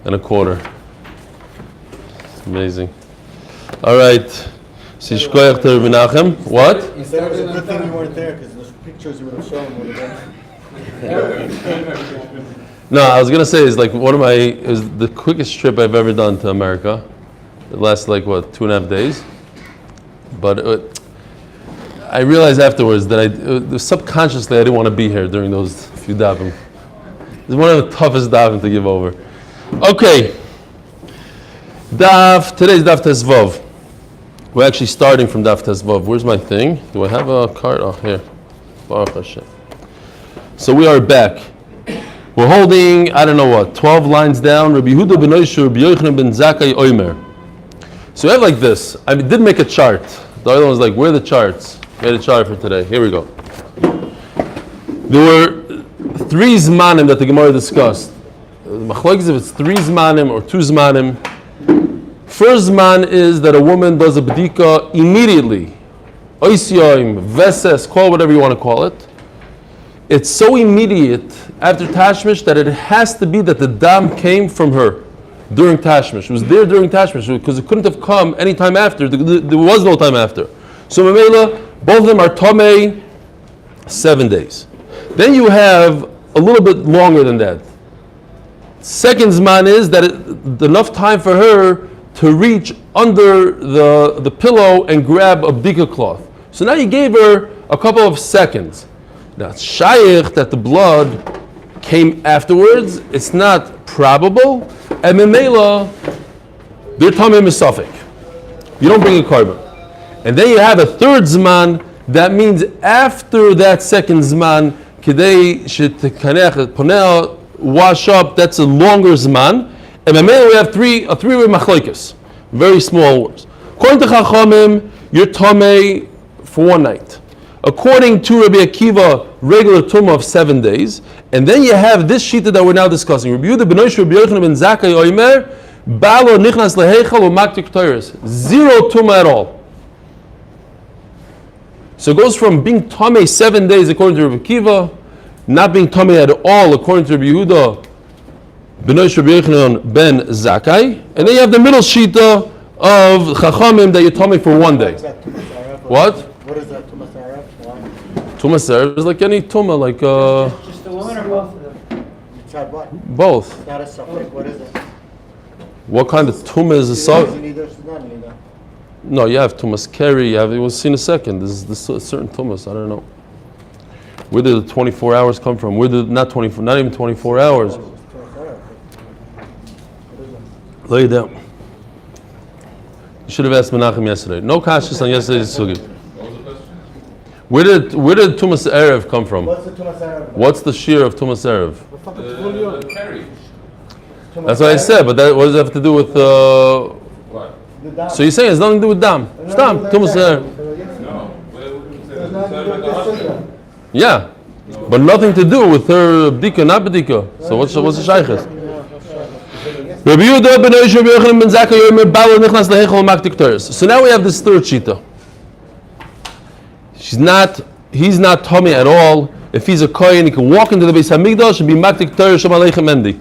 and a quarter. It's amazing. All right. Sishkoyach to Menachem. What? He said it was a good thing you weren't there because the pictures you would have shown would have been. No, I was gonna say it was the quickest trip I've ever done to America. It lasted 2.5 days. But I realized afterwards that subconsciously I didn't want to be here during those few davim. It's one of the toughest davim to give over. Okay. Today's Daf Tesvav. We're actually starting from Daf Tesvav. Where's my thing? Do I have a card? Oh, here. Baruch Hashem. So we are back. We're holding, 12 lines down. Rabbi Yehuda ben Oishur, Rabbi Yochanan ben Zakkai Omer. So we have like this. I did make a chart. The other one was like, where are the charts? Made a chart for today. Here we go. There were 3 zmanim that the Gemara discussed. Machlokes if it's 3 zmanim or 2 zmanim. First zman is that a woman does a bdika immediately. Oisyoim, veses, call whatever you want to call it. It's so immediate after Tashmish that it has to be that the dam came from her during Tashmish. It was there during Tashmish because it couldn't have come any time after. There was no time after. So Mamela, both of them are Tomei 7 days. Then you have a little bit longer than that. Second zman is that enough time for her to reach under the pillow and grab a bdika cloth. So now you gave her a couple of seconds. Now it's shaykh that the blood came afterwards. It's not probable. And Memela, they're Tamei Misafik. You don't bring a carbon. And then you have a third zman. That means after that second zman, Kidei Shetekanech Ponel, wash up, that's a longer zman. And Memela, we have a three-way machlokes. Very small words. According to Chachamim, you're Tamei for one night. According to Rabbi Akiva, regular tumah of 7 days. And then you have this shita that we're now discussing. Rabbi Yehuda ben Oishur, Rabbi Yochanan ben Zakkai Omer, Balo nichnas leheichal u'maktik toiris. 0 tumah at all. So it goes from being tamei 7 days according to Rabbi Akiva, not being tamei at all according to Rabbi Yehuda ben Oishur, Rabbi Yochanan ben Zakkai. And then you have the middle shita of Chachamim that you're tamei for 1 day. What? What is that, Tumas Arab? Tumah Serev is like any tumah, like Just the woman or both of them? It's had what? both. It's not a suffix. What is it? What kind of tumah is a sub? Neither, it's not neither. No, you have tumas keri. We'll see in a second. There's certain tumas. I don't know. Where did the 24 hours come from? Where did not even 24 hours? Lay it down. You should have asked Menachem yesterday. No kashis on yesterday's sugi. Where did Tumas Erev come from? What's the Tumas Arab? What's the shear of Tumas Erev? Carry. That's what I said, but what does that have to do with? What? So you're saying it's nothing to do with dam? Stam, Tumas Erev. No. Yeah, but nothing to do with her bdika, not bdika. So what's the shaykhis? Rabbi Yehuda ben Oishur, Rabbi Yochanan ben Zakkai Omer, Balo nichnas leheichal u'maktik toiris. So now we have this third shita. He's not Tomei at all. If he's a kohen, he can walk into the Beis Hamikdash and be maktik Torah Shem Aleichem Endi.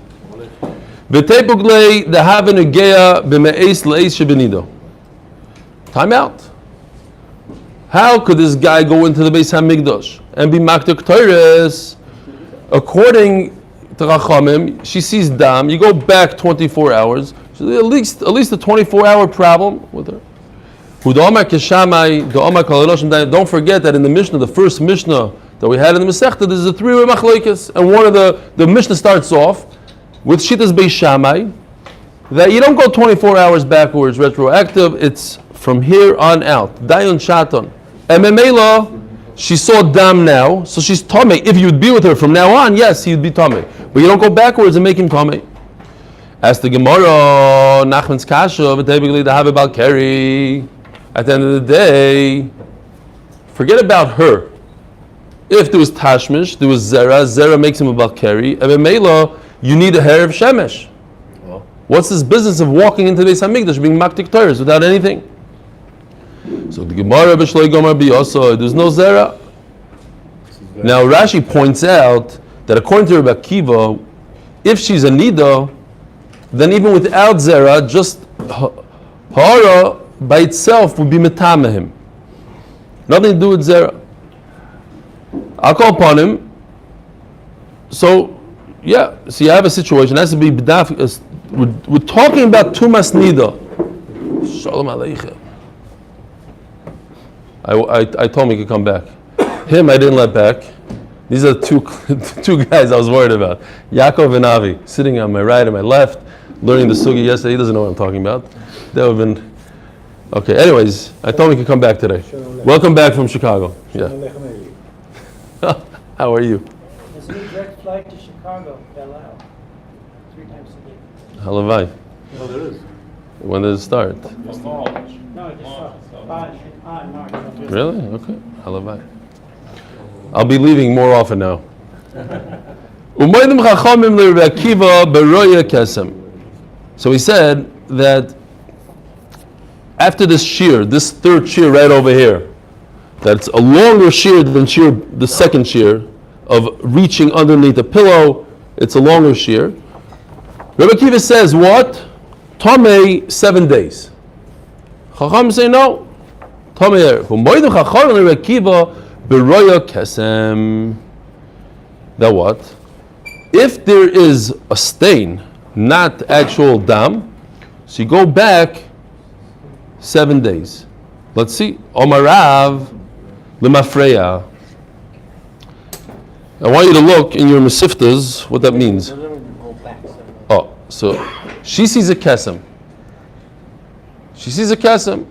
V'teipuglei dehaven ugeya b'me'eis le'eis shebenido. Time out. How could this guy go into the Beis Hamikdash and be maktik Torah? According to Chachamim, she sees dam. You go back 24 hours. So at least a 24-hour problem with her. Don't forget that in the Mishnah, the first Mishnah that we had in the Masechta, there's a 3-way machlokes, and one of the Mishnah starts off with Shitas Beis Shammai, that you don't go 24 hours backwards, retroactive, it's from here on out. Dayon Shaton. And Memela, she saw dam now, so she's Tomei. If you would be with her from now on, yes, he would be Tomei. But you don't go backwards and make him Tomei. As the Gemara, Nachman's Kasha, V'tebigli Dahabe Balkeri. At the end of the day, forget about her. If there was Tashmish, there was Zera makes him a Balkari, and Memela, you need a hair of Shemesh. Well, what's this business of walking into the Beis Hamikdash, being Maktik Torahs without anything? So the Gemara, B'shloi Gomer B'yoso, there's no Zera. Now Rashi points out that according to Rabbi Akiva, if she's a Niddah, then even without zera, just hara by itself would be metamehim. Nothing to do with zera. I'll call upon him. So, yeah, so you have a situation. It has to be b'daf. We're talking about tumas niddah. Shalom aleichem. I told him he could come back. Him, I didn't let back. These are two guys I was worried about. Yaakov and Avi, sitting on my right and my left, learning the sugi yesterday. He doesn't know what I'm talking about. They would have been... Okay, anyways, I told him he could come back today. Welcome back from Chicago. Yeah. How are you? There's a new direct flight to Chicago, Bel Al, 3 times a day. Halavai. No, there is. When does it start? No, it just started. March. Really? Okay. Halavai. I'll be leaving more often now. So he said that after this shear, this third shear right over here, that's a longer shear than the second shear of reaching underneath the pillow. It's a longer shear. Rabbi Akiva says what? Tomei 7 days. Chacham say no. Tomei. That what? If there is a stain, not actual dam, so you go back 7 days. Let's see. Omarav lemafreya. I want you to look in your mesiftas what that means. Oh, so she sees a kesem. She sees a kesem.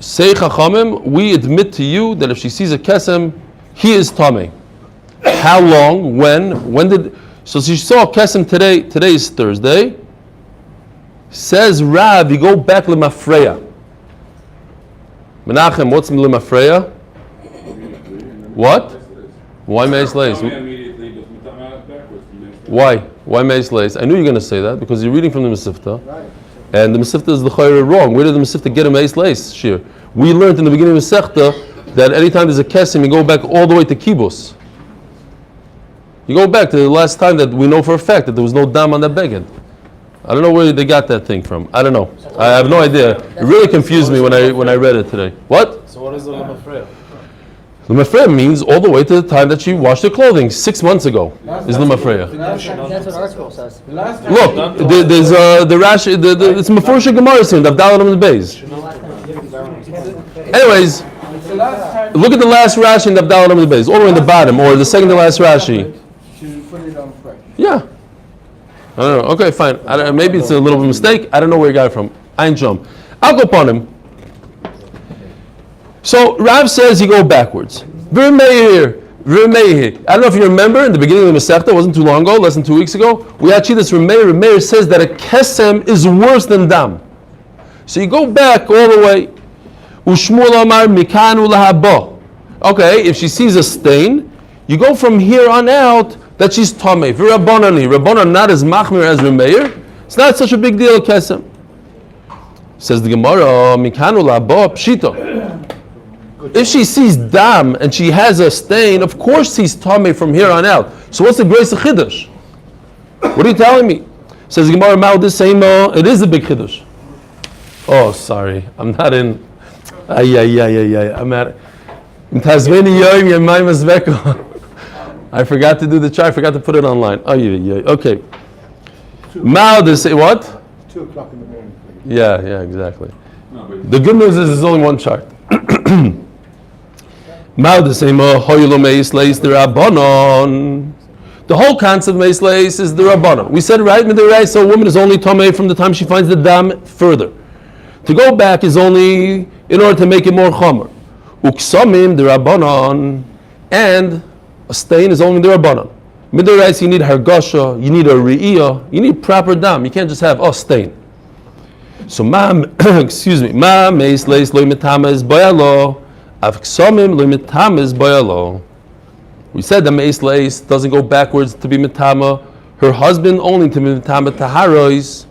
Say Chachamim, we admit to you that if she sees a kesem, he is tamei. How long? When did? So she saw a kesem today. Today is Thursday. Says Rav, you go back lemafreya. Menachem, what's lemafreya? What? Why meis leis? Why? Why meis leis? I knew you were going to say that because you're reading from the Mesifta. And the Mesifta is the Chayra wrong. Where did the Mesifta get a meis leis? Shir. We learned in the beginning of the Sechta that anytime there's a kesem, you go back all the way to Kibbutz. You go back to the last time that we know for a fact that there was no dam on that beged. I don't know where they got that thing from. I don't know. I have no idea. It really confused me when I read it today. What? So what is the lemafreya? Lemafreya means all the way to the time that she washed her clothing 6 months ago. Is lemafreya. That's what our school says. Look, there's the rash. It's Meforsha Gemara soon. The Abdallah on the base. Anyways, look at the last Rashi in the Abdallah on the base, all the way in the bottom, or the second to last Rashi. Yeah. I don't know. Okay, fine. Maybe it's a little bit of a mistake. I don't know where he got it from. Ein Shom. I'll go upon him. So Rav says you go backwards. Vir Meir. I don't know if you remember in the beginning of the Masechta, it wasn't too long ago, less than 2 weeks ago, we actually this Vir Meir says that a kesem is worse than dam. So you go back all the way. Ushmul Amar Mikanu Lahaba. Okay, if she sees a stain, you go from here on out that she's tamei. Rabbanan not as machmir as Remeir. It's not such a big deal, kesem. Says the Gemara, Mikanu Lahaba Pshita. If she sees dam and she has a stain, of course she's tamei from here on out. So what's the grace of chiddush? What are you telling me? Says the Gemara, Mao this same. It is a big chiddush. Oh, sorry, I'm not in. I'm at. I forgot to do the chart. I forgot to put it online. Okay. Mao this say what? 2 o'clock in the morning. Yeah, exactly. The good news is there's only one chart. The whole concept of meis leis is the rabbanon. We said right, so a woman is only tamei from the time she finds the dam further. To go back is only in order to make it more chomer. Uksamim the rabbanon, and a stain is only the rabbanon. Midorais you need hargasha, you need a re'iyah, you need proper dam. You can't just have a stain. So ma meis leis lo mitames bayalo. We said that meis leis doesn't go backwards to be mitama. Her husband only to be mitama taharois.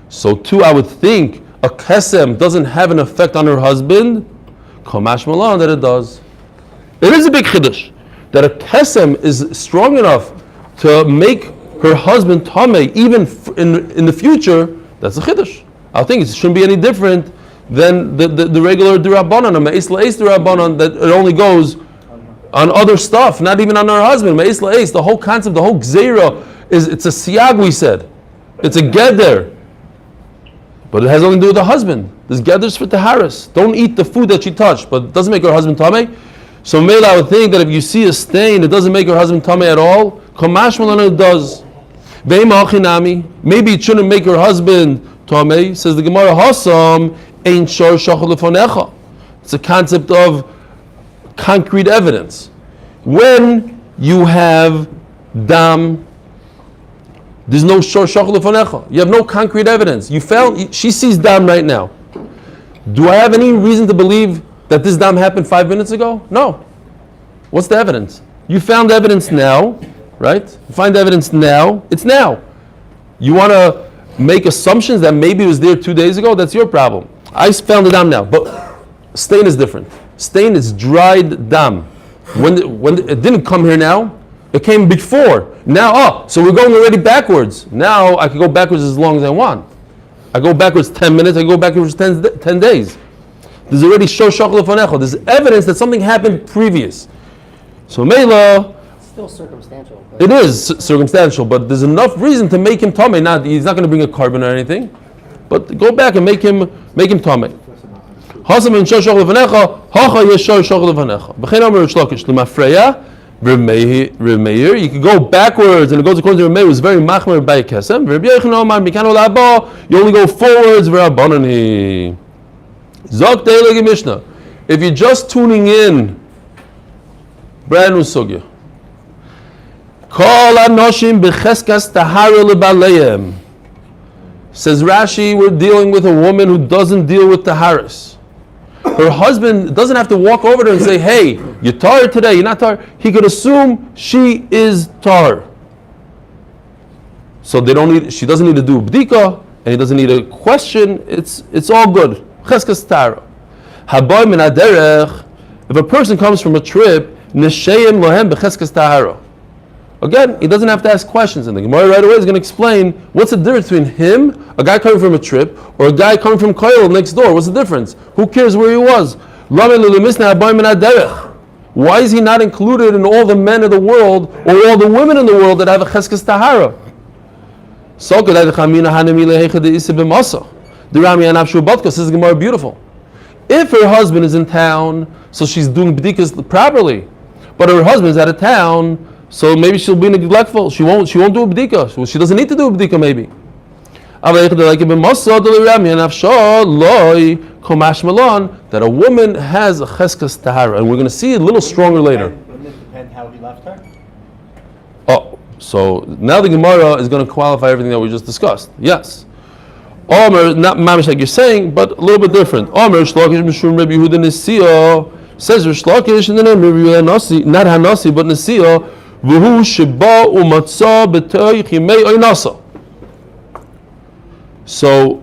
So too, I would think a kesem doesn't have an effect on her husband. Kamash malan that it does. It is a big chiddush that a kesem is strong enough to make her husband Tameh, even in the future, that's a chiddush. I think it shouldn't be any different than the regular D'Rabbanan, or Me'is La'is D'Rabbanan, that it only goes on other stuff, not even on her husband. Me'is La'is, the whole concept, the whole gzeira, it's a siyag, we said. It's a geder. But it has nothing to do with the husband. This geders for Taharis. Don't eat the food that she touched, but it doesn't make her husband Tameh. So Mela, I would think that if you see a stain, it doesn't make her husband Tameh at all. Kamash Malana, it does. Maybe it shouldn't make her husband Tameh. Says the Gemara, Hasam ein shor shachal lefonecha. It's a concept of concrete evidence. When you have dam, there's no shor shachal lefonecha. You have no concrete evidence. She sees dam right now. Do I have any reason to believe that this dam happened 5 minutes ago? No. What's the evidence? You found evidence now, right? You find evidence now. It's now. You want to make assumptions that maybe it was there 2 days ago? That's your problem. I found the dam now, but stain is different. Stain is dried dam. When it didn't come here now, it came before. Now, so we're going already backwards. Now I can go backwards as long as I want. I go backwards 10 minutes, I go backwards 10 days. There's already shor shachal lefonecha. There's evidence that something happened previous. So Mela, it's still circumstantial. It is circumstantial, but there's enough reason to make him tamei. He's not going to bring a carbon or anything, but go back and make him tamei. Hasam in shor shachal lefonecha, hacha yesh shor shachal lefonecha. B'chein Amar Reish Lakish l'mafreya. Meir, you can go backwards, and it goes according to Meir, who's very machmer by kesem. You only go forwards. V'rabbanani. Zok deilegi Mishnah. If you're just tuning in, brand new sugya. Kol anoshim b'cheskas tahara lebaleim. Says Rashi, we're dealing with a woman who doesn't deal with taharis. Her husband doesn't have to walk over to her and say, hey, you're tar today, you're not tar. He could assume she is tar. So she doesn't need to do bdika, and he doesn't need a question. It's all good. Cheskas tara. Haboy min haderech. If a person comes from a trip, neshayim lohem b'cheskas tahara. Again, he doesn't have to ask questions, and the Gemara right away is going to explain what's the difference between him, a guy coming from a trip, or a guy coming from Koil next door. What's the difference? Who cares where he was? Why is he not included in all the men of the world or all the women in the world that have a cheskes tahara? This is Gemara beautiful. If her husband is in town, so she's doing bdikas properly, but her husband is out of town, so maybe she'll be neglectful. She won't do a bdika. She doesn't need to do a bdika maybe. That a woman has a cheskas tahara, and we're going to see it a little stronger later. Wouldn't it depend how he left her? Oh, so now the Gemara is going to qualify everything that we just discussed. Yes. Omer, not mamish like you're saying, but a little bit different. Omer shlokish mishum Rabbi Yehuda Nesiya, says Rish Lakish in the name of Rabbi Yehuda, not Hanasi but Nesiya. V'hu sheba umatzah b'toich yimei oinasa. So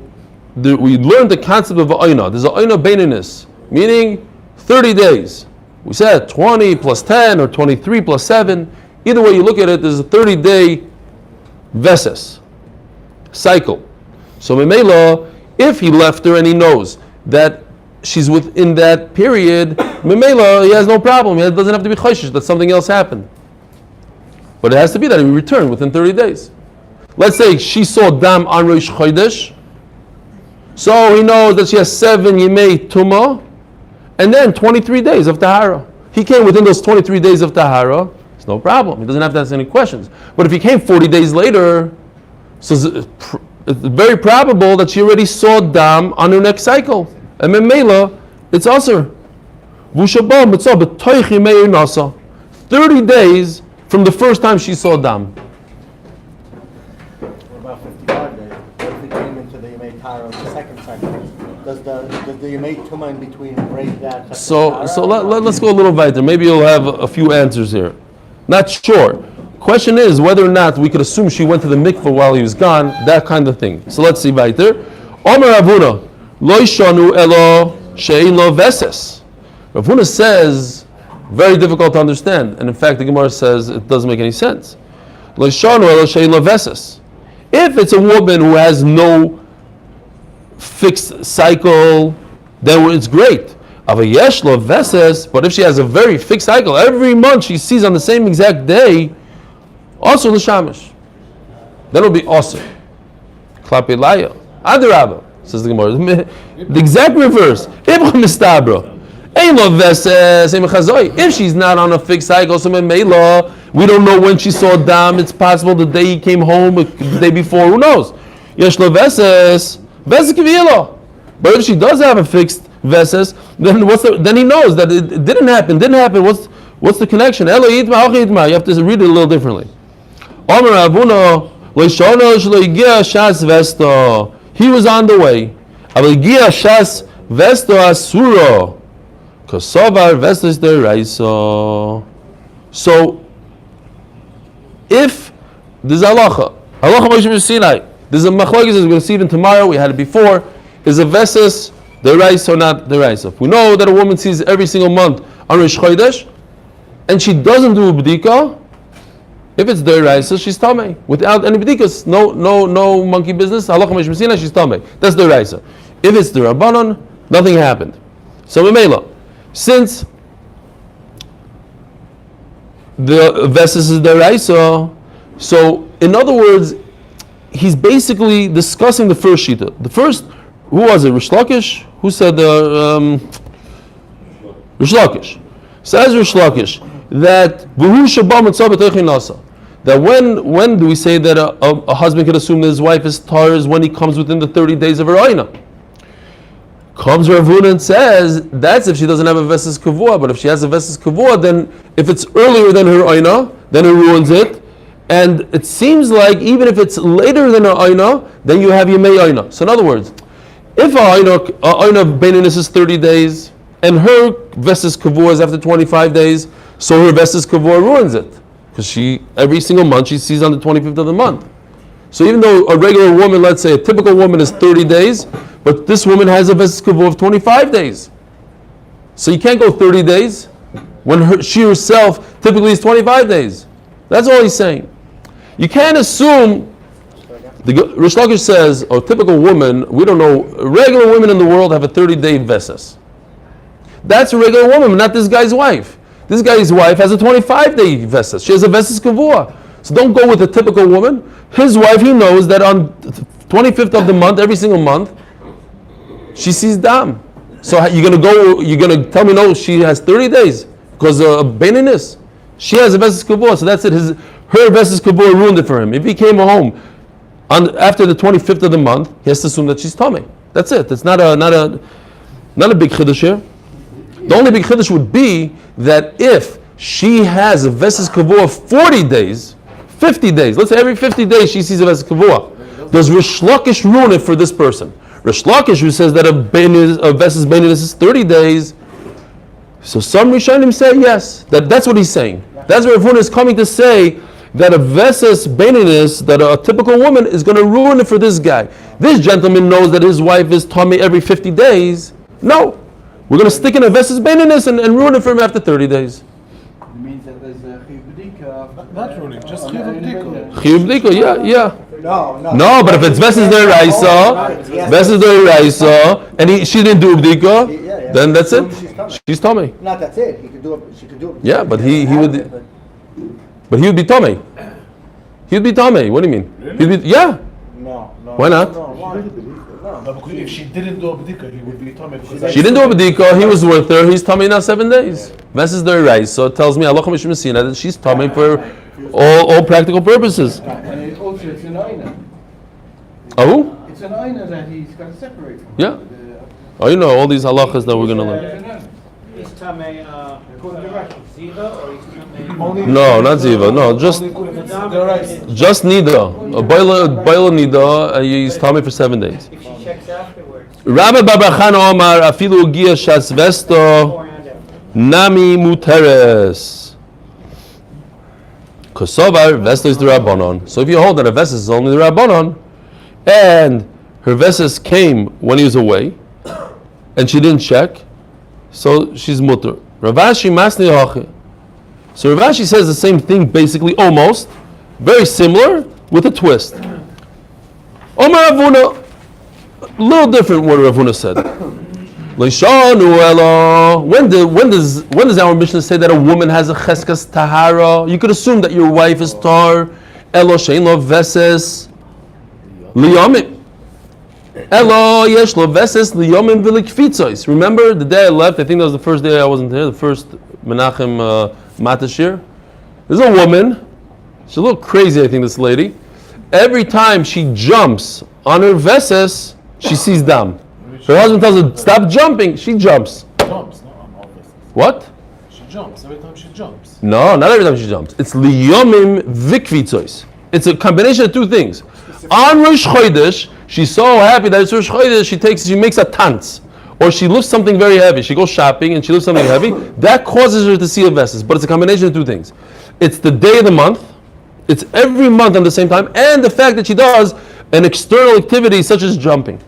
we learned the concept of oina. There's an oina beininus, meaning 30 days. We said 20 plus 10 or 23 plus 7. Either way you look at it, there's a 30-day veses cycle. So Memela, if he left her and he knows that she's within that period, Memela, he has no problem. He doesn't have to be chayshish that something else happened. But it has to be that he returned within 30 days. Let's say she saw dam on Rosh Chodesh, so he knows that she has 7 yemei tumah, and then 23 days of tahara. He came within those 23 days of tahara, it's no problem. He doesn't have to ask any questions. But if he came 40 days later, so it's very probable that she already saw dam on her next cycle. And memela, it's also 30 days from the first time she saw dam. What about 55 days? What if he came into the Yemei Tara the second cycle? Does the Yemei Tuma in between break that? So let's go a little weiter. Maybe you'll have a few answers here. Not sure. Question is whether or not we could assume she went to the mikveh while he was gone, that kind of thing. So let's see weiter. Omer Ravuna, lo yishanu elo she'ein lo veses. Ravuna says, very difficult to understand, and in fact the Gemara says it doesn't make any sense. If it's a woman who has no fixed cycle, then it's great. But if she has a very fixed cycle, every month she sees on the same exact day, also l'shamish, then it'll be awesome. Klapi laya, adarabba, says the Gemara. The exact reverse. If she's not on a fixed cycle, so we don't know when she saw dam. It's possible the day he came home, the day before. Who knows? But if she does have a fixed veses, then then he knows that it didn't happen. What's the connection? You have to read it a little differently. He was on the way. So if there's halacha Moshe Sinai, there's a machlokes we're going to see even tomorrow. We had it before. Is a veses deraisa or not deraisa? If we know that a woman sees every single month on Rosh Chodesh, and she doesn't do a b'dika, if it's deraisa, she's tamei. Without any b'dikas, no monkey business. Halacha Moshe Sinai, she's tamei. That's deraisa. If it's derabanan, nothing happened. So Memela, since the veses is deraisa, so in other words, he's basically discussing the first shita. The first, who was it? Rish Lakish? Who said Rish Lakish? Says Rish Lakish that when do we say that a husband can assume that his wife is tar is when he comes within the 30 days of her oina? Comes Rav Huna and says that's if she doesn't have a veses kavua, but if she has a veses kavua, then if it's earlier than her oina, then it ruins it. And it seems like even if it's later than her oina, then you have yemei oina. So in other words, if a oina beininus is 30 days and her veses kavua is after 25 days, so her veses kavua ruins it because she every single month she sees on the 25th of the month. So even though a regular woman, let's say a typical woman is 30 days, but this woman has a veses kavua of 25 days. So you can't go 30 days when she herself typically is 25 days. That's all he's saying. You can't assume, Rish Lakish says, a typical woman, we don't know, regular women in the world have a 30-day veses. That's a regular woman, not this guy's wife. This guy's wife has a 25-day veses. She has a veses kavua. So don't go with a typical woman. His wife, he knows that on 25th of the month, every single month, she sees dam. So you're gonna tell me no, she has 30 days because of beininus. She has a veses kavua, so that's it. Her veses kavua ruined it for him. If he came home after the 25th of the month, he has to assume that she's tamei. That's it. It's not a big chiddush here. The only big chiddush would be that if she has a veses kavua of 40 days, 50 days, let's say every 50 days she sees a veses kavua, does Rish Lakish ruin it for this person? Rish Lakish, who says that a veses beininus is 30 days, so some Rishonim say yes. That's what he's saying. That's where Rav Huna is coming to say that a veses beininus, that a typical woman is going to ruin it for this guy. This gentleman knows that his wife is tamei every 50 days. No, we're going to stick in a veses beininus and ruin it for him after 30 days. It means that there's a chiyuv b'dika. Not ruining, just chiyuv b'dika. Chiyuv b'dika, yeah. No, but if it's veses deraisa, and she didn't do b'dika, then that's it. She's tamei. Not that's it. He could do it. She could do it. Yeah, but he would. But he would be tamei. He would be tamei. What do you mean? Really? Yeah. No. Why not? No, because if she didn't do a b'dika, he would be tamei. She didn't do a b'dika. He was with her. He's tamei now 7 days. Veses deraisa. So it tells me halacha Moshe Sinai that she's tamei for all practical purposes. And also it's an aina. Oh? It's an aina that he's got to separate from. Yeah. Oh, you know all these halachas that we're going to learn. He's tamei, according to Rashi, ziva, or he's tamei. No, not ziva. No, just niddah. A boiler niddah. He's tamei for 7 days. If she checks afterwards. Rabbi Babrachana Omar afilu ugia shas vesto Beforehand, after. nami muteres. Kosovar vesto is the rabbanon. So if you hold that a vesto is only the rabbanon, and her vesto came when he was away, and she didn't check, so she's mutter. Ravashi masni hachi. So Ravashi says the same thing basically, almost, Very similar with a twist. Omar Ravuna, a little different what Ravuna said. When does our Mishnah say that a woman has a cheskas tahara? You could assume that your wife is tar. Elo shein lo veses liyomim. Elo yesh lo veses liyomim v'likfitzos. Remember the day I left? I think that was the first day I wasn't here. The first Menachem Matashir. There's a woman. She's a little crazy, I think, this lady. Every time she jumps on her veses, she sees dam. Her husband tells her, stop jumping. She jumps. Jumps, no, I'm all this. What? She jumps every time she jumps. No, not every time she jumps. It's liyomim vikvitzois. It's a combination of two things. On Rosh Chodesh, she's so happy that it's Rosh Chodesh, she makes a tantz. Or she lifts something very heavy. She goes shopping and she lifts something heavy. That causes her to see a veses. But it's a combination of two things. It's the day of the month. It's every month at the same time. And the fact that she does an external activity such as jumping.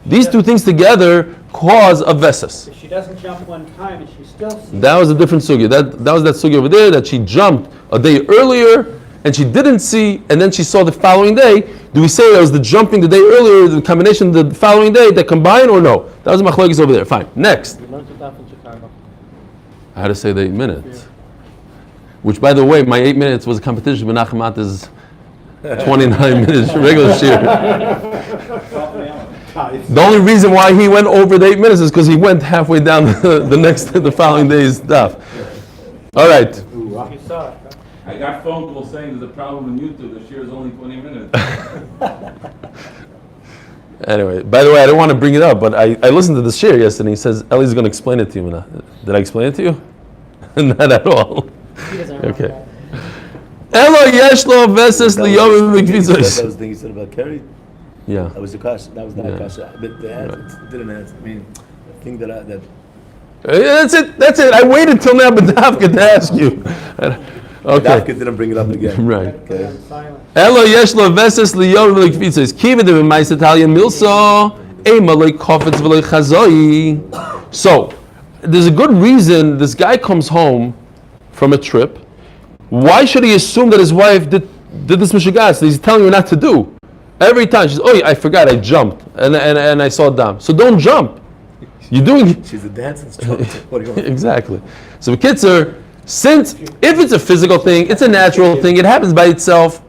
These two things together cause a veses. If she doesn't jump one time and she still sees. That was a different sugya. That was that sugya over there that she jumped a day earlier and she didn't see, and then she saw the following day. Do we say that was the jumping the day earlier, the combination the following day that combined, or no? That was machlokes over there. Fine. Next. You learned the Daf in Chicago. I had to say the 8 minutes. Which, by the way, my 8 minutes was a competition with Menachem Ata's 29 minutes regular shir. The only reason why he went over the 8 minutes is because he went halfway down the following day's daf. All right. You saw it, huh? I got phone calls saying there's a problem in YouTube. The share is only 20 minutes. Anyway, by the way, I don't want to bring it up, but I listened to the shir yesterday. He says Eli's going to explain it to you. Did I explain it to you? Not at all. Okay. Elo yesh lo veses liyomim vikvitzos. That was the thing you said about Kerry? Yeah. That was the kasha. That was not Yeah. a kasha. But the answer, it didn't answer. I mean, the thing that That's it. I waited till now, but Dafka to ask you. Okay. Dafka didn't bring it up again. Right. Put it on silent. Elo yesh lo veses liyomim vikvitzos. Kiva de b'mais Italian milso. Ema lo kofetz v'lo chazoi. So, there's a good reason this guy comes home from a trip. Why should he assume that his wife did this mishigas that he's telling her not to do? Every time she's, I forgot, I jumped and I saw dam. So don't jump. You're doing. She's a dance instructor. What do you want? Exactly. So Kitzer, since if it's a physical thing, it's a natural thing, it happens by itself,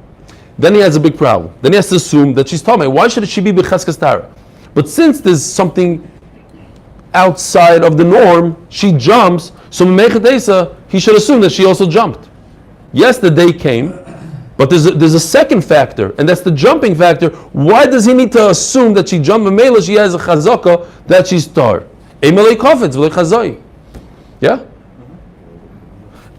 then he has a big problem. Then he has to assume that she's talking. Why should she be b'cheskas tara? But since there's something outside of the norm, she jumps. So he should assume that she also jumped. Yes, the day came, but there's a second factor, and that's the jumping factor. Why does he need to assume that she jumped? Mela, she has a chazaka that she's tar. Emelei kofetz v'lei chazoi. Yeah.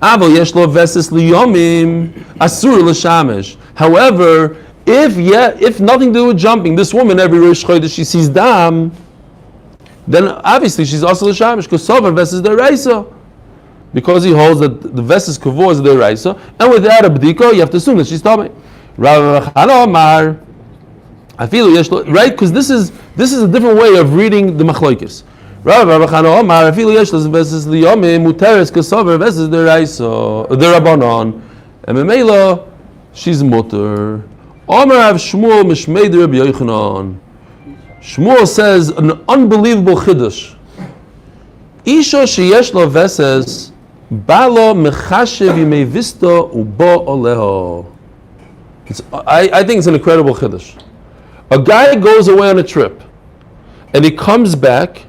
Avo yesh lo veses liyomim asur l'shamesh. However, if nothing to do with jumping, this woman every Rosh Chodesh she sees dam, then obviously she's also l'shamesh because sover veses deraisa. Because he holds that the veses kavur is deraisa, and without a bdiko, you have to assume that she's talking. Right? Because this is a different way of reading the machlokes. And memela, she's mutter. Shmuel says an unbelievable chiddush. Isha sheyesh lo veses balo mechashev yimei visto ubo oleho. I think it's an incredible chiddush. A guy goes away on a trip, and he comes back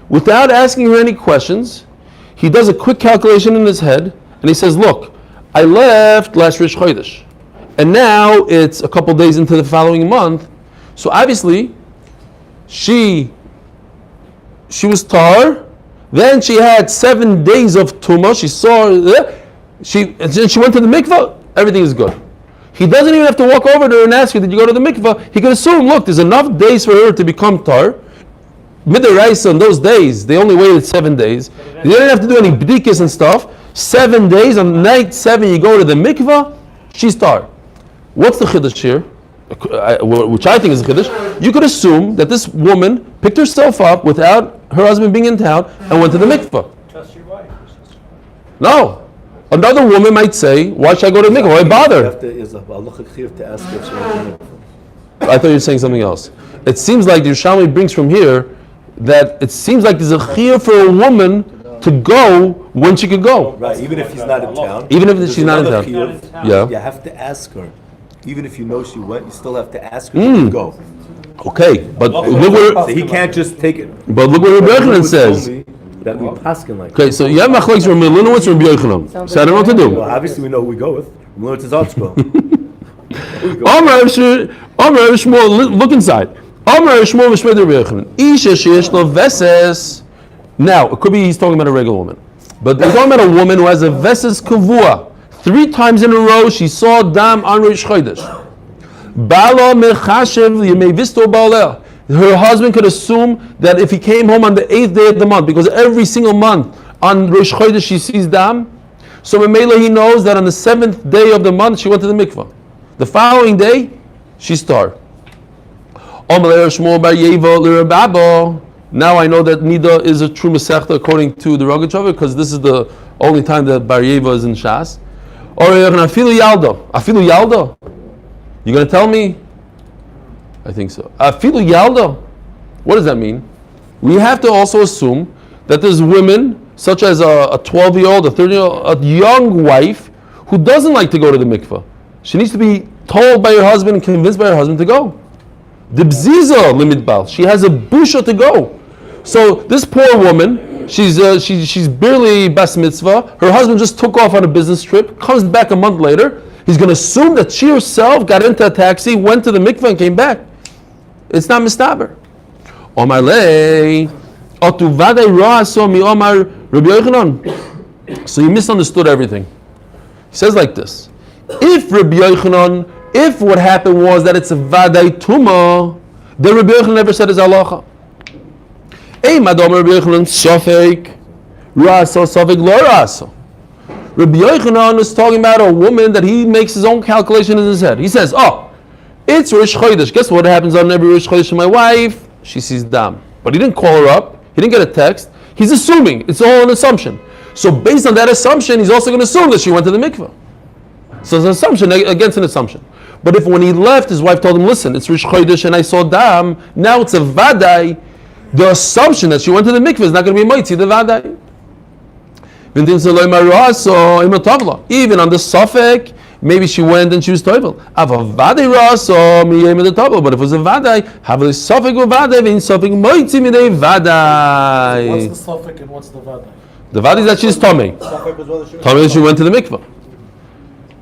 without asking her any questions. He does a quick calculation in his head, and he says, "Look, I left last Rosh Chodesh, and now it's a couple days into the following month. So obviously, she was tar." Then she had 7 days of tumah. She saw, she went to the mikvah. Everything is good. He doesn't even have to walk over to her and ask her, "Did you go to the mikvah?" He could assume, look, there's enough days for her to become tar. Midiraisa on those days, they only waited 7 days. You didn't have to do any bdikas and stuff. 7 days, on night 7 you go to the mikvah, she's tar. What's the chiddush here? Which I think is a chiddush. You could assume that this woman picked herself up without her husband being in town and went to the mikvah. Trust your wife. No. Another woman might say, why should I go to the mikvah? Why bother? Is a halachic chiyuv to ask if she wants to. I thought you were saying something else. It seems like the Yerushalmi brings from here that it seems like there's a chiyuv for a woman to go when she could go. Right, even if he's not in town. Even if There's she's not in another town. chiyuv. Yeah. You have to ask her. Even if you know she went, you still have to ask her to go. Okay, but look So what he can't just take it. Rabbi Yochanan says. That we paskin like. Okay, so you have machlokes from Melinowitz or Rabbi Yochanan. So I don't know what to do. Well, obviously we know who we go with. Milowitz is Archko. Amar Shmuel, look inside. Amar Shmuel v'shmei Rabbi Yochanan. Isha sheyesh lo veses. Now, it could be he's talking about a regular woman. But we're talking about a woman who has a veses kavua. 3 times in a row she saw dam on Rosh Chodesh. Bala mechashev yemei visto baaleh. Her husband could assume that if he came home on the 8th day of the month, because every single month on Rosh Chodesh she sees dam, so Memela he knows that on the 7th day of the month she went to the mikvah. The following day, she's tar. Now I know that Niddah is a true Masechta according to the Rogachover, because this is the only time that Bar Yeva is in Shas. Or Afilu Yalda. You going to tell me? I think so. Afilu Yalda. What does that mean? We have to also assume that there's women, such as a 12-year-old, a 13-year-old, a young wife, who doesn't like to go to the mikvah. She needs to be told by her husband and convinced by her husband to go. The bziza limit bal. She has a busha to go. So this poor woman, she's barely bas mitzvah. Her husband just took off on a business trip, comes back a month later. He's going to assume that she herself got into a taxi, went to the mikvah and came back. It's not mistaber. Omar lei, otu vadei roa so mi Omar Rabbi Yochanan. So you misunderstood everything. He says like this: if Rabbi Yochanan, if what happened was that it's a vadei tuma, then Rabbi Yochanan never said his halacha. Ei madom Rabbi Yochanan sofek raso sofek lo raso. Rabbi Yochanan is talking about a woman that he makes his own calculation in his head. He says, oh, it's Rosh Chodesh. Guess what happens on every Rosh Chodesh to my wife? She sees dam. But he didn't call her up. He didn't get a text. He's assuming. It's all an assumption. So based on that assumption, he's also going to assume that she went to the mikveh. So it's an assumption against an assumption. But if when he left, his wife told him, listen, it's Rosh Chodesh and I saw dam, now it's a vadai, the assumption that she went to the mikveh is not going to be moitzi, the vadai. Even on the suffix, maybe she went and she was toivel. But if it was a vadai, have a suffix with vadai, then suffix moitzi midei vadai. What's the suffix and what's the vada? The vadai is that she's tamei. Tamei, she went to the mikvah.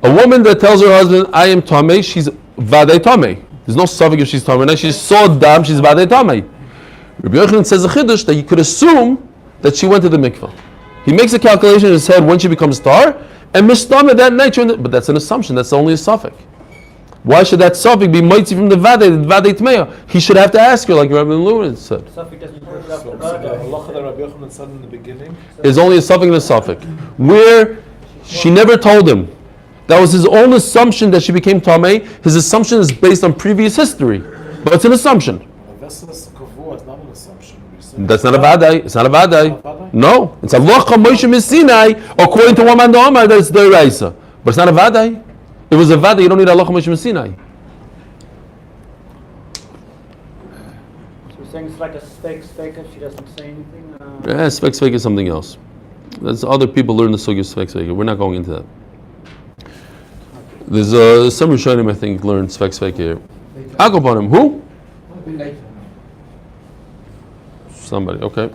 A woman that tells her husband, I am tamei, she's vadai tamei. There's no suffix if she's tamei. Now she saw dam, she's vadai tamei. Rabbi Yochanan says a chiddush that you could assume that she went to the mikvah. He makes a calculation in his head when she becomes tar, and mistama that night. But that's an assumption. That's only a suffix. Why should that suffix be mighty from the vadei tmeya? He should have to ask her, like Rabbi Lewin said. Suffix doesn't push up So the the halacha that Rabbi Yochanan said in the beginning. Is only a suffix and a suffix. Where she never told him. That was his own assumption that she became tamei. His assumption is based on previous history, but it's an assumption. Vesas kavua is not an assumption. That's not a vadai. It's not a vadai. No, it's a locha Moshe Sinai according to one man the Omar that it's the Raisa. But it's not a vadai. If it was a vadai, you don't need a locha Moshe Sinai. So you're saying it's like a fake if she doesn't say anything? Yeah, spek is something else. That's other people learn the sugi of spek. We're not going into that. There's some Rishonim I think learn spek here. Akoponim, who? Somebody, okay.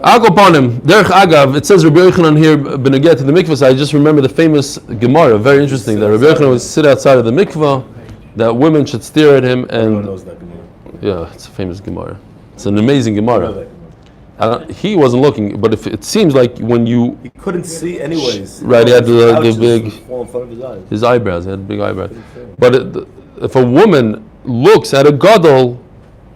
Akoponim, derech agav. It says Rabbi Yochanan here beneged to the mikvah. I just remember the famous Gemara. Very interesting. That Rabbi Yochanan would sit outside of the mikvah. That women should stare at him, and knows that Gemara. yeah, it's a famous Gemara. It's an amazing Gemara. He wasn't looking, but if it seems like when you He couldn't see anyways. right, he had the Couches big fall in front of his eyes. his eyebrows. He had big eyebrows. But if a woman looks at a gadol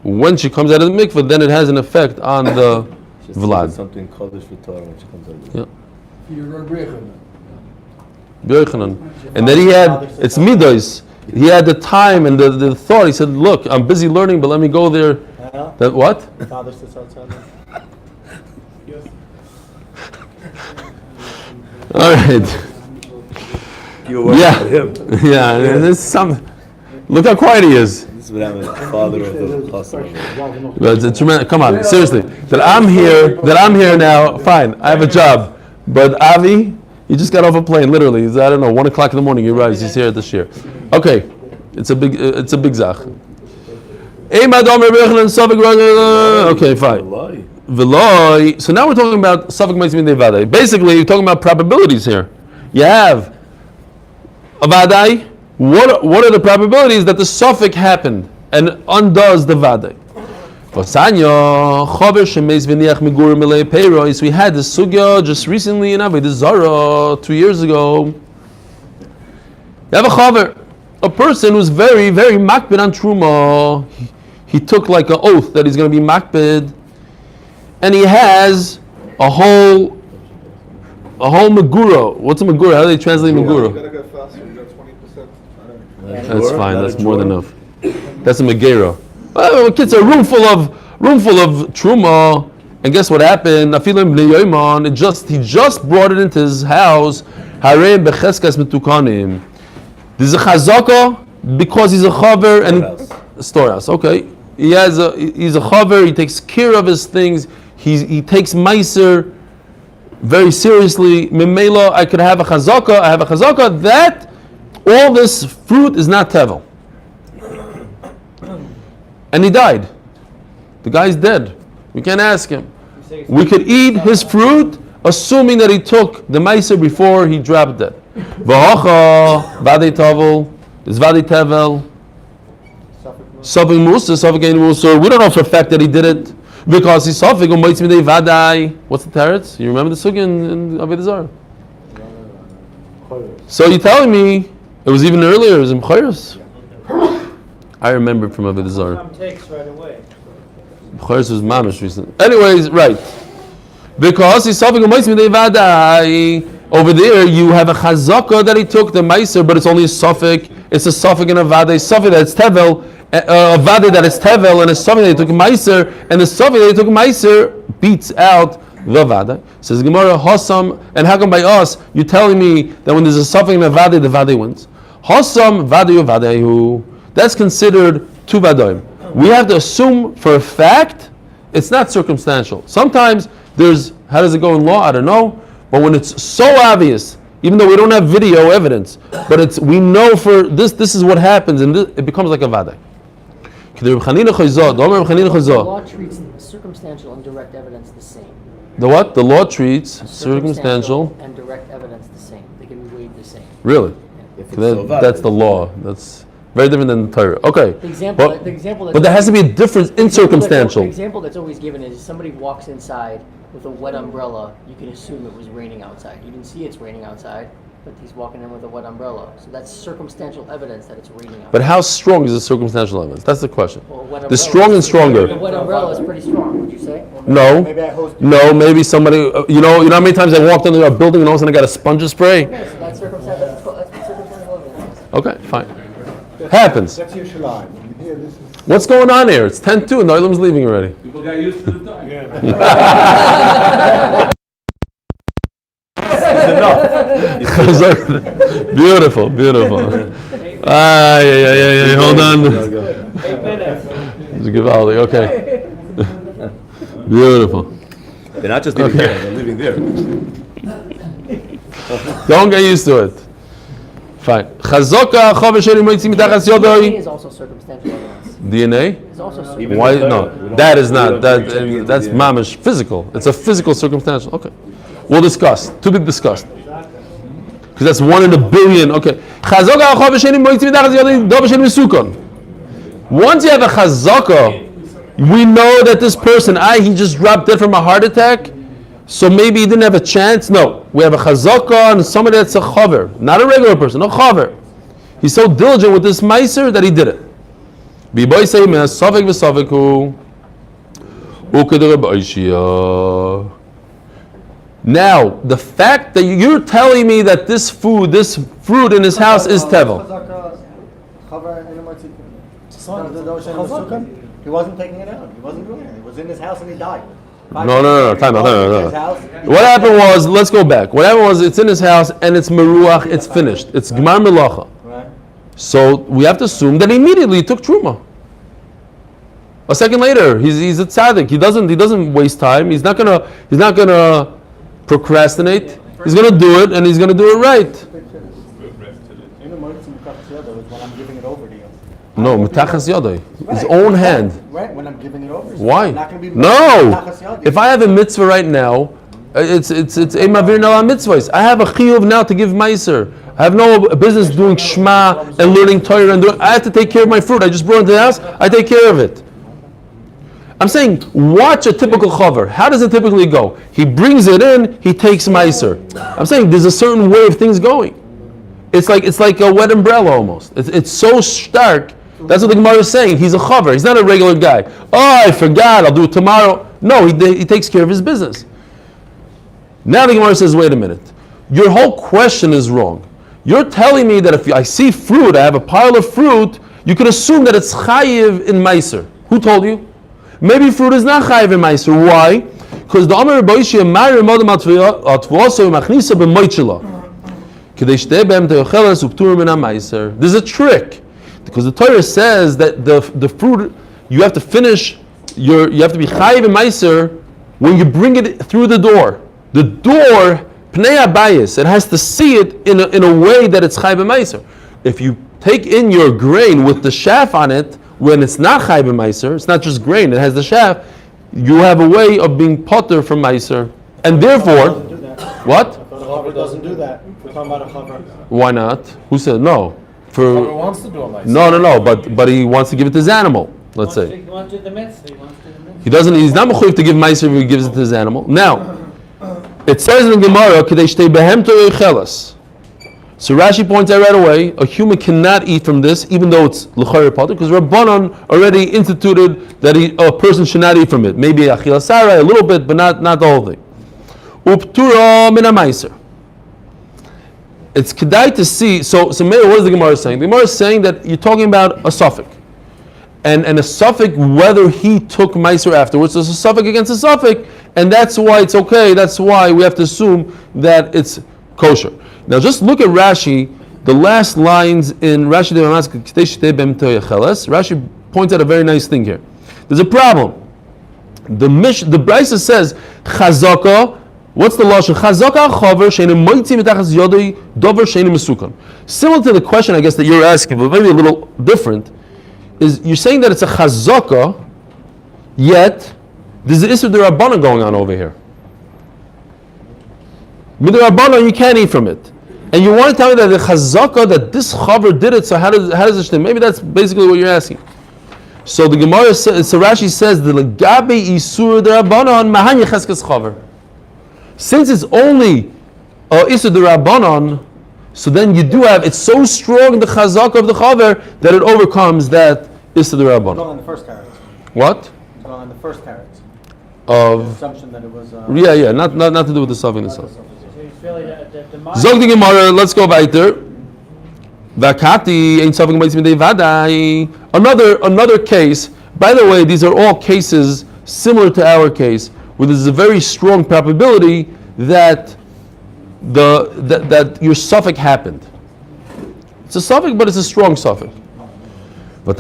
when she comes out of the mikveh, then it has an effect on the She vlad. sees something kodesh v'torah when she comes out of it. Yeah. You're Rabbi Yochanan. Yochanan. And then he had, it's midos. He had the time and the thought. He said, look, I'm busy learning, but let me go there. That what? All right. You were Yeah. with him. Yeah, there's some. Look how quiet he is. This is what happened. The father of the Chassan. But it's tremendous. Come on, seriously. That I'm here now. Fine, I have a job. But Avi, he just got off a plane. Literally, it's, I don't know, 1 o'clock in the morning. He arrives. He's here this year. Okay, it's a big zach. Okay, fine. Veloy. So now we're talking about Safek Meitzim Devadai. Basically, you're talking about probabilities here. You have a Vadai. What are the probabilities that the Safek happened and undoes the Vadai? We had this sugya just recently in Avodah Zarah 2 years ago. You have a chaver, a person who's very, very makbid on truma. He took like an oath that he's going to be makbid, and he has a whole megura. What's a megura? How do they translate megura? You gotta go faster. You got 20%. That's fine. That's more than enough. That's a megera. Well, kids, a room full of truma, and guess what happened? He just brought it into his house. Harem becheskas metukanim. There's a chazaka because he's a chaver and storehouse. Okay, he's a chaver. He takes care of his things. He takes meiser very seriously. Mimela, I could have a chazaka. I have a chazaka that all this fruit is not tevel. And he died. The guy's dead. We can't ask him. We could eat his fruit, assuming that he took the meiser before he dropped dead. V'hocha vadei tavel is vadei tevel. Safek musa, safek ein musa. We don't know for a fact that he did it because he's safek u'moitzim dei vadai. What's the teretz? You remember the sugya in Avodah Zarah? So you're telling me it was even earlier? It was in B'chayros. I remember it from Avodah Zarah. Some takes right away. B'chayros was mamish recent. Anyways, right. Because he's safek u'moitzim dei vadai. Over there, you have a chazaka that he took the meiser, but it's only a suffix. It's a suffix and a vadei. Suffix that's tevel, a vadei that is tevel, and a suffix that he took meiser, and the suffix that he took meiser beats out the vadei. Says Gemara, Hossam, and how come by us you're telling me that when there's a suffix and a vadei, the vadei wins? Hossam vadei vadeihu. That's considered two vadoim. We have to assume for a fact it's not circumstantial. Sometimes there's, how does it go in law? I don't know. But when it's so obvious, even though we don't have video evidence, but we know for this is what happens, and it becomes like a vadai. The law treats circumstantial and direct evidence the same. The what? The law treats circumstantial and direct evidence the same. They can be weighed the same. Really? That's the law. That's very different than the Torah. Okay. The example but there has to be a difference in circumstantial. The example that's always given is somebody walks inside with a wet umbrella, you can assume it was raining outside. You can see it's raining outside, but he's walking in with a wet umbrella. So that's circumstantial evidence that it's raining outside. But how strong is the circumstantial evidence? That's the question. Well, the strong and stronger. The wet umbrella is pretty strong, would you say? No. Maybe somebody, you know how many times I walked into a building and all of a sudden I got a sponge spray? Okay, so that's circumstantial evidence. Okay, fine. Happens. That's your shalom. Here, this is. What's going on here? It's 10-2 and the Olam's leaving already. People got used to the time. Beautiful. Hold on. 8 minutes. It's Givaldi, okay. Beautiful. They're not just living there, they're living there. Don't get used to it. Fine. DNA is also circumstantial evidence. DNA? It's also Why? No, that is not. That's mamish physical. It's a physical circumstantial. Okay. We'll discuss. To be discussed. Because that's 1 in a billion. Okay. Once you have a chazaka, we know that this person, he just dropped dead from a heart attack, so maybe he didn't have a chance. No, we have a chazaka and somebody that's a chaver, not a regular person, a chaver. He's so diligent with this meiser that he did it. Now, the fact that you're telling me that this fruit in his house is tevel. He wasn't taking it out. He wasn't doing it. He was in his house and he died. No. Time out. His house, What happened was, let's go back. What happened was, it's in his house and it's meruach, it's finished. It's gmar melacha. Right. So we have to assume that immediately he took truma. A second later, he's a tzaddik. He doesn't waste time. He's not gonna procrastinate. He's gonna do it, and he's gonna do it right. When I'm giving it over to you. No, metachas yodai, his Right. own hand. Right, when I'm giving it over. So Why? I'm not gonna be No. metachas yodai. If I have a mitzvah right now, it's emavir nala mitzvahs. I have a chiyuv now to give meiser. I have no business doing shema and learning Torah and I have to take care of my fruit. I just brought it to the house. I take care of it. I'm saying, watch a typical chaver. How does it typically go? He brings it in. He takes meiser. I'm saying there's a certain way of things going. It's like a wet umbrella almost. It's so stark. That's what the Gemara is saying. He's a chaver. He's not a regular guy. Oh, I forgot. I'll do it tomorrow. No, he takes care of his business. Now the Gemara says, wait a minute. Your whole question is wrong. You're telling me that if I see fruit, I have a pile of fruit, you can assume that it's chayiv in meiser. Who told you? Maybe fruit is not chayiv in meiser. Why? Because the Omer Boishi Amari Modem Atvoso Machnisa b'Moichela. There's a trick, because the Torah says that the fruit you have to finish. You have to be chayiv in meiser when you bring it through the door. The door pnei abayis. It has to see it in a way that it's chayiv in meiser. If you take in your grain with the shaft on it when it's not chayiv in meiser, it's not just grain. It has the shaft. You have a way of being potter from meiser, and therefore, what? The chaver doesn't do that. We're talking about a chaver. Why not? Who said no? Whoever wants to do a meiser. No. But he wants to give it to his animal. Let's say He wants to do the mitzvah. He wants to do the mitzvah. he doesn't. He's not mechuyev to give meiser if he gives it to his animal. Now, it says in the Gemara, "Kedei shtei behem to'echelas." So Rashi points out right away, a human cannot eat from this, even though it's l'chayr potter, because Rabbanon already instituted that a person should not eat from it. Maybe achilas sarai, a little bit, but not the whole thing. Uptura min meiser. It's kedai to see. So Meir, what is the Gemara saying? The Gemara is saying that you're talking about a suffix, and a suffix whether he took meiser afterwards. So it's a suffix against a suffix, and that's why it's okay. That's why we have to assume that it's kosher. Now just look at Rashi. The last lines in Rashi Rashi points out a very nice thing here. There's a problem. The Brisa says chazaka. What's the lashon? Chazaka chaver she'enim moitzi mitachas yodei dover she'enim mesukan. Similar to the question, I guess, that you're asking, but maybe a little different, is you're saying that it's a chazaka, yet there's the issur d'Rabbanan going on over here. Midrabbanan, you can't eat from it, and you want to tell me that the chazaka that this chaver did it. So how does it? Maybe that's basically what you're asking. So the Gemara says, so Rashi says the legabe isur d'Rabbanan mahan yecheskes chaver. Since it's only Issa de Rabbanon, so then you do have, it's so strong the chazak of the chaver that it overcomes that Issa de Go Rabbanon. on the first carrot. What? Go on the first carrot. The Of assumption that it was. yeah, not to do with the suffix itself. So it's really the mind. Zog the Gemara, let's go weiter. Vakati ain't suffix mitzvah midei vadai. Another case. By the way, these are all cases similar to our case, where there's a very strong probability that that your suffix happened. It's a suffix, but it's a strong suffix. There's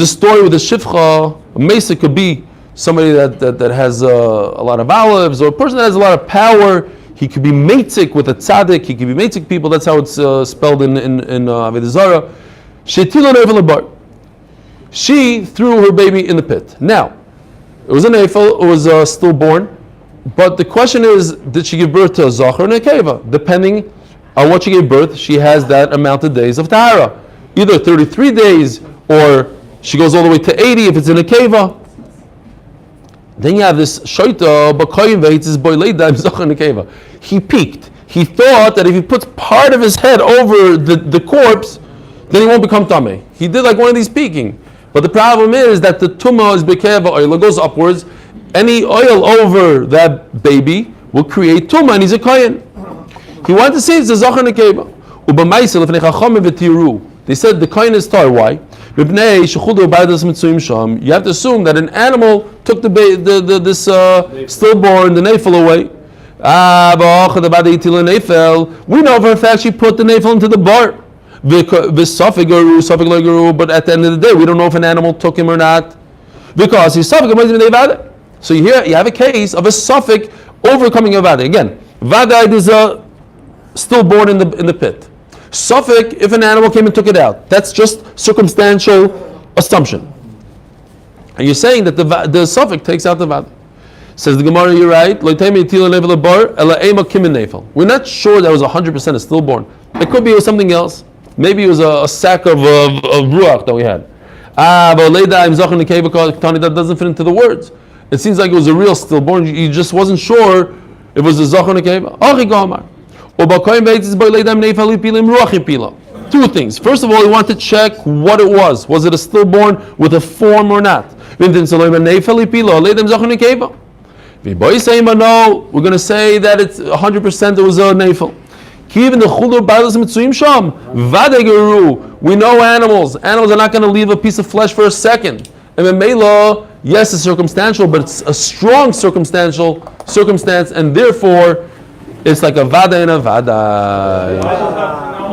a story with a shifcha. A mesa could be somebody that has a lot of olives, or a person that has a lot of power. He could be meitzik with a tzaddik. He could be meitzik people. That's how it's spelled in Avodah Zarah. Shetilo nefel lebar. She threw her baby in the pit. Now, it was an nefel. It was stillborn. But the question is, did she give birth to a zachar and a keva? Depending on what she gave birth, she has that amount of days of tahara. Either 33 days, or she goes all the way to 80 if it's in a keva. Then you have this shoita, b'koyin v'hitzis boy leidam zachar and a keva. He peeked. He thought that if he puts part of his head over the corpse, then he won't become tameh. He did like one of these peeking. But the problem is that the tumah is bekeva oil. It goes upwards. Any oil over that baby will create tumah, and he's a kohen. He wanted to see it's a zachar and a keva. They said the kohen is tar. Why? You have to assume that an animal took this stillborn, the nafel away. We know for a fact she put the nafel into the bar. But at the end of the day, we don't know if an animal took him or not. Because he's suffix. So here you have a case of a suffix overcoming a vada. Again, vada is a stillborn in the pit. Suffix, if an animal came and took it out, that's just circumstantial assumption. And you're saying that the suffix takes out the vada. Says the Gemara, you're right. We're not sure that was 100% a stillborn. It could be something else. Maybe it was a sack of ruach that we had. But that doesn't fit into the words. It seems like it was a real stillborn. You just wasn't sure if it was a zachar nekeva. Two things. First of all, you want to check what it was. Was it a stillborn with a form or not? No, we're going to say that it's 100% it was a nefel. We know animals. Animals are not going to leave a piece of flesh for a second. And Memela, yes, it's circumstantial, but it's a strong circumstance, and therefore it's like a vada and a vada.